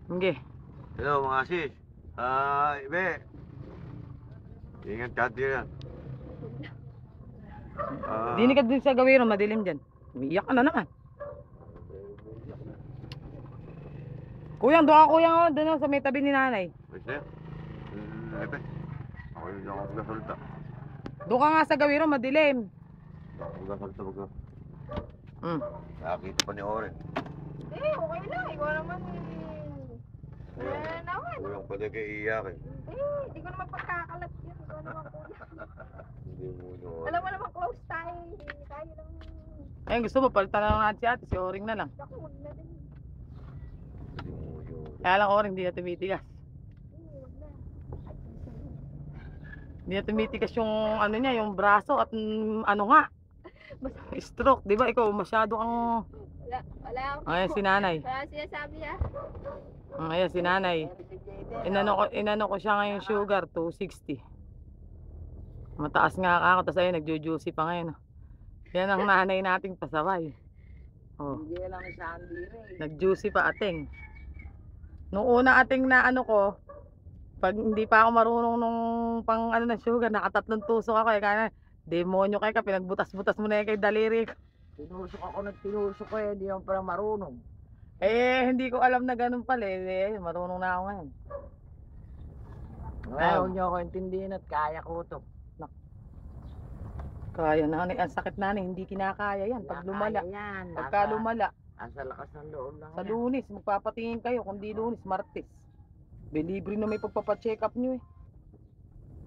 Sige. Hello mga sis. Ibe. Ingat ka din. Dini ka din sa gawiro, madilim dyan. Umiiyak ka na naman. Kuyang, doon ka kuyang oh, doon sa may tabi ni nanay. Wait na. Ibe. Ako yun ako magkasalita. Doon ka nga sa gawiro, madilim. Magkasalita baga. Nakakita pa ni Oren. Okay lang. Ikaw naman naman. Kuyang pa din kay iiyak eh. Hindi ko naman pagkakalat yun. Ikaw naman kuya. Hindi mo yun. Alam mo naman close tayo. Hindi tayo lang. Ayun, gusto mo, palitan na lang natin si ate, si Oring na lang. Ako, huwag na din. Hindi mo yun. Kaya lang Oring, hindi na tumitigas. Huwag na. Hindi na tumitigas yung ano niya, yung braso at ano nga. Stroke, di ba? Ikaw, masyado ang... Wala ako. Ayan si nanay. Wala sinasabi ha. Ayan si nanay. Inano ko siya ngayon sugar, 260. Mataas nga ako, tapos ayun, nagjujuicy pa ngayon. Yan ang nanay nating pasaway. Oh. Hindi lang sa andire. Nagjuicy pa ating. Nung una ating na ano ko, pag hindi pa ako marunong nung pang ano na sugar, nakatatlong tusok ako eh. Kaya demonyo kayo ka, pinagbutas-butas mo na kay daliri ko. Tinusok ako nagtinusok ko eh, di ako pala marunong. Eh, hindi ko alam na ganun pala eh. Marunong na ako ngayon. Ayaw niyo ako intindihin at kaya ko to. Kaya nanay, ang sakit nanay, hindi kinakaya yan. Pag lumala, Yan, pagka lumala, Asa lakas ng loob lang sa yan. Lunes, magpapatingin kayo. Kung di Lunes, Martes. Libre na may pagpapacheck up nyo eh.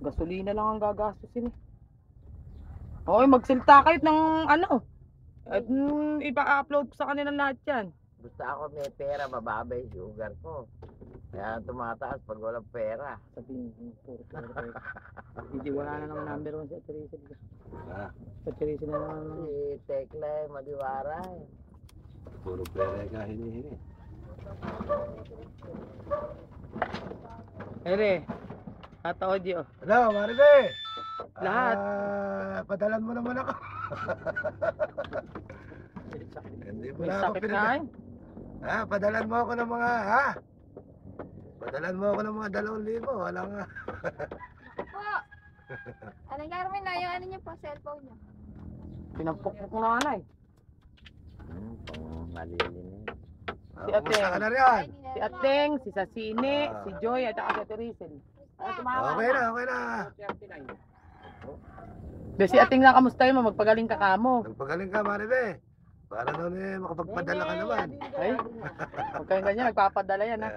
Gasolina lang ang gagastusin eh. Okay, magsilta kayo ng ano. At ipa-upload ko sa kanila lahat yan. Basta ako may pera, mababa yung sugar ko. Kaya tumataas pag walang pera. Sabihin ko, hindi wala na naman number 1 sa Teresa. Sa Teresa na naman. Si Tekla, madiwara eh. Puro pera ka hinihingi. Ere, Tata Odio. Hello, Maribe! Lahat. Padalan mo naman ako. Hindi mo May na ako sakit pinag... na eh. Padalan mo ako ng mga, Padalan mo ako ng mga 2,000. Wala nga. Po. Anong Carmen na yung ano niyo po, cellphone niyo? Pinampok-pok na nanay. Malilin Si Ate. Kumusta ka na riyan? Si Ateng, si Sasine, si Joy, at saka si Teresa. Okay na. Be, si Ating na kamusta mo, magpagaling ka kamo. Nagpagaling ka, Maribe. Para doon makapagpadala ka naman. Ay, huwag kayong ganyan, nagpapadala yan ha.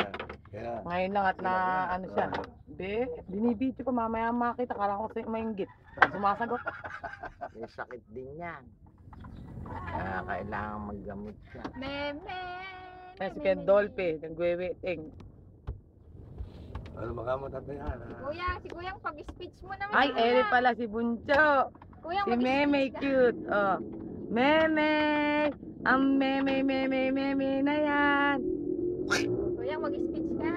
Kaya, Ngayon lang at na ano siya. Be, binibidyo pa mamaya makita, kala ko sa mainggit. Sumasagot. May sakit din yan. Kaya kailangan maggamot siya. Meme. Ay, si Ken Dolpe, nagweweting. ano makamot at yan, Kuya, si Kuyang pag-speech mo naman. Ay, ere pala si Buncho. Kuyang, Si Meme cute. Oh. Meme! Ang meme na yan. Kuyang, mag-speech ka.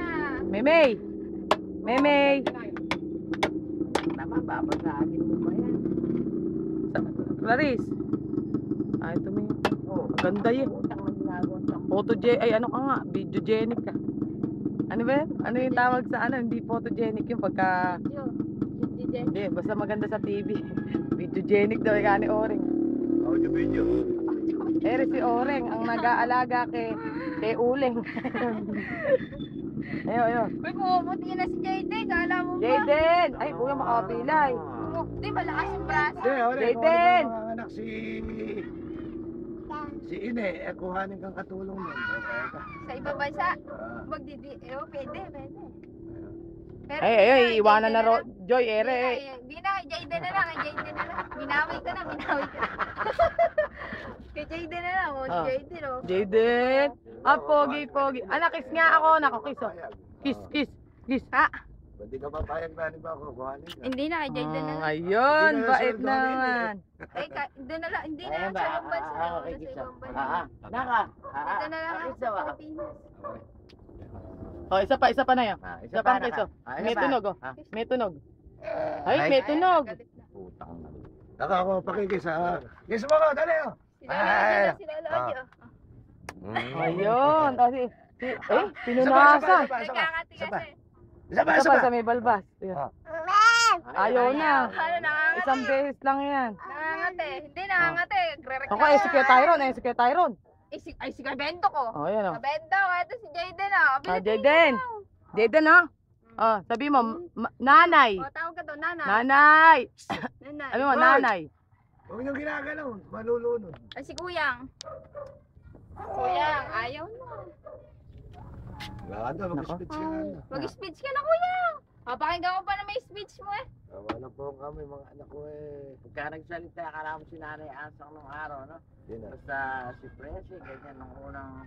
Meme! Meme! Naman, babasagin mo ba yan? Clarice. Ay, tumingin. Oh, Ganda yun. utang na ginagawa sa Ay ano ka nga, videogenic ka. Ano ba yun? Ano yung tawag sa ano? Hindi photogenic yung pagka... Hindi, basta maganda sa TV. Videogenic daw yung ni Oreng. audio video. Ere si Oreng, ang nag-aalaga kay Uleng. Ayun. Uy, pumuputi na si Jayden. Kala mo ba? Jayden! Ay, kuya makapilay. Di, malakas yung braso. Jayden! Anak si Ine, kuhanin kang katulong nun. Sa ibang bansa. Pwede. Pero Ay, iwanan na Joy, ere. Hindi na, kay Jayden na lang. Binawi ka na. Kay Jayden na lang. Ah. Jayden, oh. Jayden! Ah, pogi. Kiss nga ako, kiss oh. Kiss. Ha? Hindi ka papayag na ba ako kuhanin ka? Hindi na, kay Jayden na lang. Ayun, Hindi na bait sweldo naman. Doon na lang. Hindi na Ayan lang ba? sa ibang bansa. Ah, Sa okay, kisa. ibang bansa. Naka. Dito na lang ako Isa sa ba? Pilipinas. Oh, isa pa na yun. Isa pa ang kiss oh. May tunog oh. May tunog. Ay, may tunog. Galit na. Putang na. Naka ako pakikisa. Kiss mo ko, dali oh. Sila Lodi, oh. Ayun. Oh, Pinunasan. Nagkakati Isa pa. kasi. Isa pa, Isa isa pa pa. sa may balbas. Ayan. Ah. Ayaw na. Ano, nangangati. Isang beses lang yan. Nangangati. Hindi nangangati. Ako, eh, si Kuya Tyron. Eh, si Kuya Tyron. Ay, si Kabento ko. Oh, yan, oh. Kabento, ito si Jayden ah. Ah, Jayden. Jayden, ha? Oh, sabi mo, nanay. O, tawag ka doon, Nana. Nanay. Nana. Sabi mo, Hoy. nanay. Huwag niyong ginagalaw. Malulunod. Ay, si Kuyang. Kuyang, ayaw na. Wala ka daw, mag-speech ka na. Mag-speech ka na, Kuyang. Papakinggan ko pa na may speech mo eh. Wala po kami, mga anak ko eh. Pagka nagsalita, akala mo si Nanay Asang nung araw, no? Yun na. Basta si Presi, ganyan, nung unang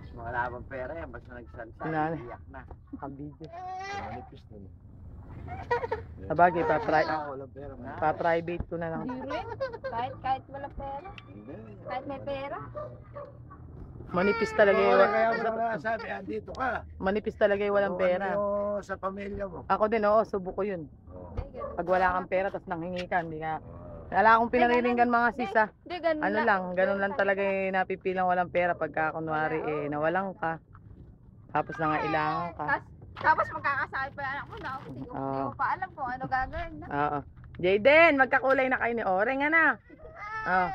mga labang pera yan, basta nagsalita, Si Nanay. iyak na. Kabidyo. Manipis na. Sabagay, Walang pera. pa-private ko na lang. Hindi rin. Kahit wala pera. Hindi. Kahit may pera. Manipis talaga yung, Wala kaya mo na sabi, andito ka. manipis talaga yung walang O, pera. ano yung sa pamilya mo. Ako din, oo, subo ko yun. Hindi, ganun. Pag wala kang pera, tapos nanghingi ka, hindi ka. Wala akong pinariringgan mga sisa. Hindi, ganun Ano lang, ganun lang talaga yung napipilang walang pera pagka kunwari eh, nawalan ka. Tapos nangailangan ka. Tapos magkakasakit pa yung anak mo na. Hindi ko Oo. pa alam kung ano gagawin na. Oo. Jayden, magkakulay na kayo ni Oreng, ano? Oo.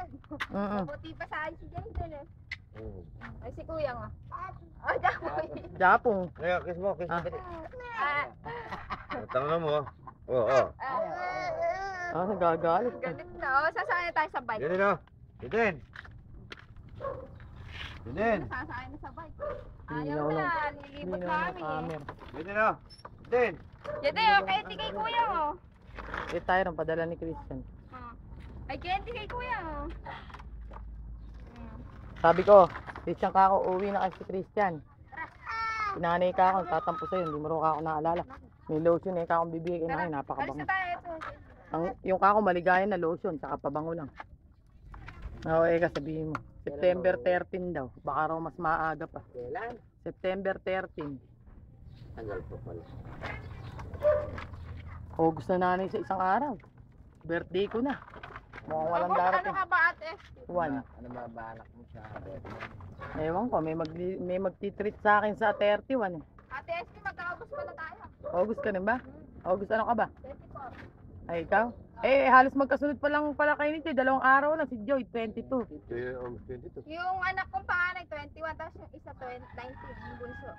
Mabuti pa sa akin si Jayden eh. Ay, si Kuya nga. Ay, dapat. Japong. Kaya, kiss mo, kiss mo. Ah, Tanga mo. Oo. Ah, nagagalit. galit na. O, sasakay na tayo sa bike. Yan o. Eden. Eden. Sasakay na sa bike. Hindi Ayaw na na. ako Lilibot Hindi kami na eh. camera. Eden o. Eden. Jayden, oh, kaya di kay Kuya oh. Eh, tayo rin, padala ni Christian. Ay, kaya di kay Kuya oh. Sabi ko, Christian ka ako, uwi na kasi si Christian. Pinanay ka ako, tatampo sa'yo, hindi mo rin ka ako naalala. May lotion eh, ka akong bibigay na kayo, Alis napakabango. na tayo. Ito. Yung kako maligaya na lotion, saka pabango lang. Oo, eh, sabihin mo. September 13 daw. Baka raw mas maaga pa. Kailan? September 13. Tagal po pala. August na nanay sa isang araw. Birthday ko na. Mukhang walang Ano darating. ka ba ate? One. Ano ba balak mo sa birthday? Ewan ko, may magtitreat sa akin sa 31 eh. Ate SP, magkakaubos pa na tayo. August ka rin ba? August ano ka ba? 24. Ay, ikaw? Eh, halos magkasunod pa lang pala kayo nito. 2 araw na si Joy, 22. Yung anak kong panganay, 21. Tapos yung isa, 19. Yung bunso.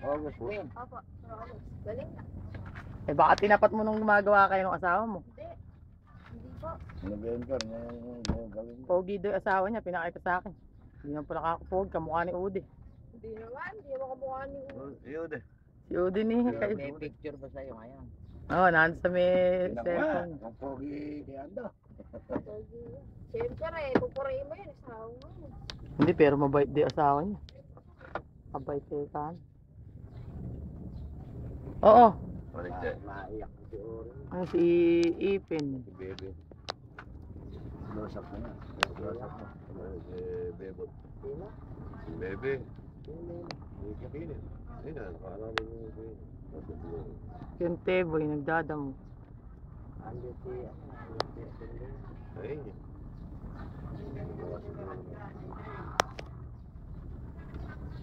August din. Opo. August. Galing na. Eh, baka tinapat mo nung gumagawa kayo ng asawa mo. Hindi. Hindi po. November, may gawin mo. Pogi daw yung asawa niya, pinakita sa akin. Hindi naman pala kakapog, kamukha ni Udi. Hindi naman. Hindi naman kamukha ni Yun eh. Si Udi ni kayo. May picture ba sa'yo ngayon? Oo, nandun sa may Nakuha. cellphone. Ang pogi kay Ando. Pogi. Siyempre, pupurihin mo yun. Asawa mo yun. Hindi, pero mabait din yung asawa niya. Mabait eh kan. Oo, Maiyak ko si Ori. ang si Ipin. Si Bebe. Close-up mo na. Close-up mo. Si Bebot. Sino? Si Bebe. Sino? Hindi ka pinit. Ayun na, parang yung Yung Teboy, nagdadamo. Andiyan si ayun.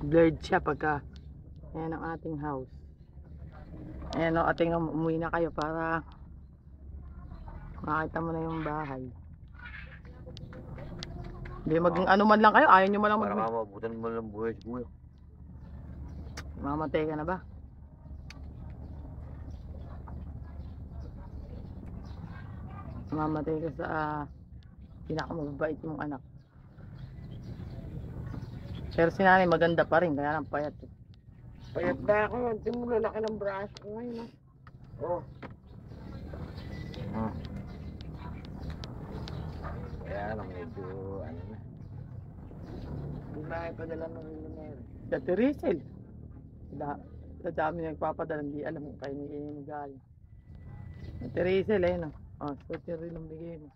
Blurred siya pagka ayan ang ating house. Ayan o, ating umuwi na kayo para makita mo na yung bahay. Hindi maging ano man lang kayo, ayaw nyo man lang Para mag mamabutan mo lang buhay si Kuya. mamatay ka na ba? Mamatay ka sa pinakamabait mong anak. Pero si nanay maganda pa rin, kaya lang payat. Payat na ako. Hindi mo lalaki ng braso ko ngayon. Oh. Kaya lang medyo ano na. Hindi makaipadala ng luminero. Sa Teresel. Sa dami nagpapadala, hindi alam kung kayo ni magaling. Sa Teresel, ayun o. Oh, so rin ang bigay mo.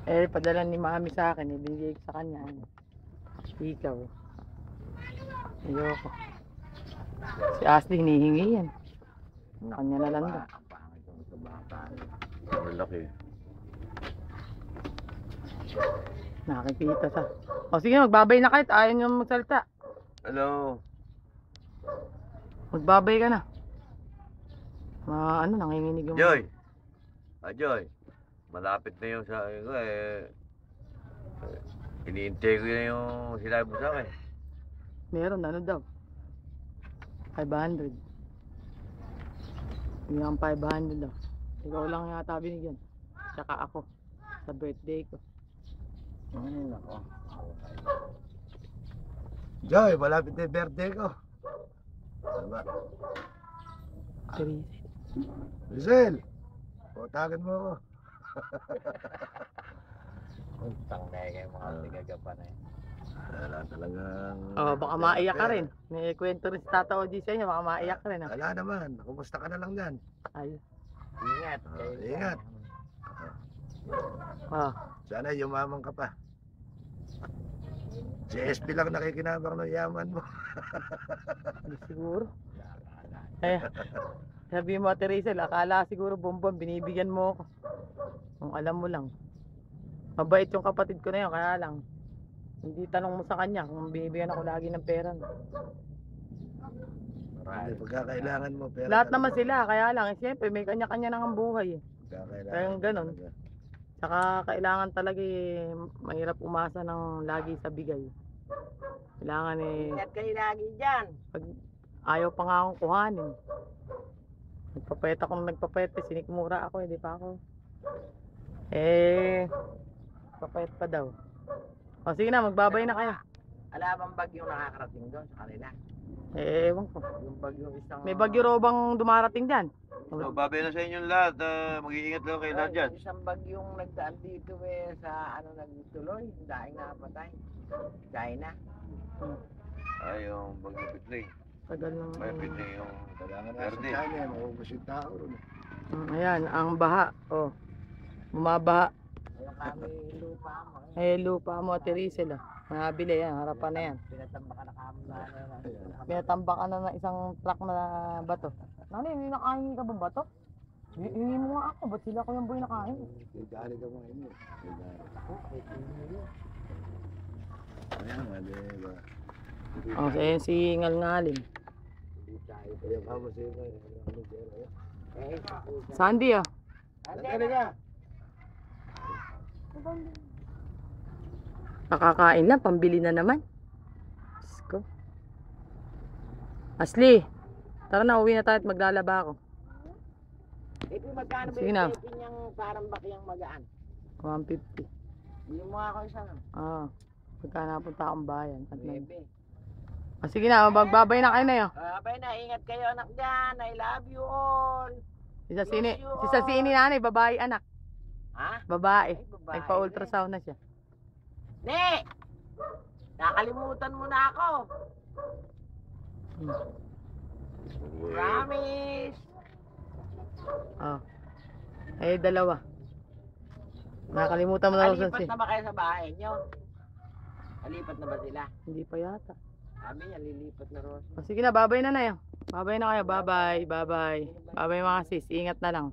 Eh, padala ni mami sa akin, ibigay ko sa kanya. Ano. Ikaw. Ayoko. Si Ashley, hinihingi yan. Kanya na lang daw. Ang pangit ko sa bata. Ang laki. Nakikita sa O sige, magbabay na kahit ayaw nyo magsalita. Hello. Magbabay ka na. Ano, nanginginig yung... Joy. Joy. Malapit na yung sa ko iniintay ko na yung sinabi mo sa akin. Meron, ano daw? 500. Yung 500 daw. Ikaw lang yata binigyan. Tsaka ako. Sa birthday ko. Ay, nako. Joy, malapit na yung birthday ko. Diba? Teresa. Rizal, putagan mo ako. Untang na yung mga tigagapa na yun. Wala talagang... Oh, baka maiyak ka rin. May kwento rin si Tata Oji sa inyo. Baka maiyak ka rin. Wala naman, kumusta ka na lang dyan? Ay. Ingat. Ingat. Sana yumaman ka pa. Si SP lang nakikinabang ng yaman mo. Siguro. Eh, sabi mo, Teresa, akala siguro bonbon, binibigyan mo ako. Kung alam mo lang. Mabait yung kapatid ko na yun, kaya lang. Hindi tanong mo sa kanya kung binibigyan ako lagi ng pera. Hindi, pagkakailangan mo pera. Lahat naman sila, kaya lang. Eh, siyempre, may kanya-kanya nang ang buhay. Kaya ganon. Saka kailangan talaga mahirap umasa ng lagi sa bigay. Kailangan Ingat kayo lagi dyan. pag ayaw pa nga akong kuhanin. Nagpapayat ako nung nagpapayat, sinikmura ako, hindi pa ako. Papayat pa daw. O sige na, magbabay na kayo. Alam bang bagyong nakakarating doon sa kanila? Ewan ko. Yung bagyong isang... May bagyo raw bang dumarating dyan? So, babay na sa inyong lahat. Mag-iingat lang kayo lahat dyan. Yung isang bagyong nagdaan dito sa nagtuloy, daing napatay. China. Yung bagyo-pitling. Tagal ng... May pitling yung Kailangan na sa verde. China, maubos yung tao ron. Ayan, ang baha. Oh. Bumabaha. Ayun kami lupa mo. Lupa mo, Terisel. Nabili yan, harapan na yan. Pinatambakan na kami na Pinatambakan na ng isang truck na bato. Nani, hindi nakahingi ka ba bato? Hingi mo nga ako, ba't sila ko yung boy nakahingi? Idali ka mo ini. Ayan, diba? Oh, so ayan si Ngalngalin. Kaya ka mo siya. Sandy ah. Dali ka. Nakakain na, pambili na naman. Diyos ko. Asli, tara na, uwi na tayo at maglalaba ako. Ito magkano ba Sige yung na. pwede niyang parang bakyang magaan? 150. Hindi mo ako isa no? Pagka napunta akong bayan. At Bebe. sige na, magbabay na kayo na yun. Abay na, ingat kayo anak dyan. I love you all. Si Sasini nanay, babae anak. Ha? Babae. Ay, babae Nagpa-ultrasound na siya. Ne! Nakalimutan mo na ako. Promise. Oh. Dalawa. Nakalimutan mo na lang Nakalipat na ba kayo sa bahay nyo? Nalipat na ba sila? Hindi pa yata. Sabi niya, lilipat na rin. Sige na, babay na na yun. Babay na kayo, bye-bye, bye-bye. Bye-bye mga sis, ingat na lang.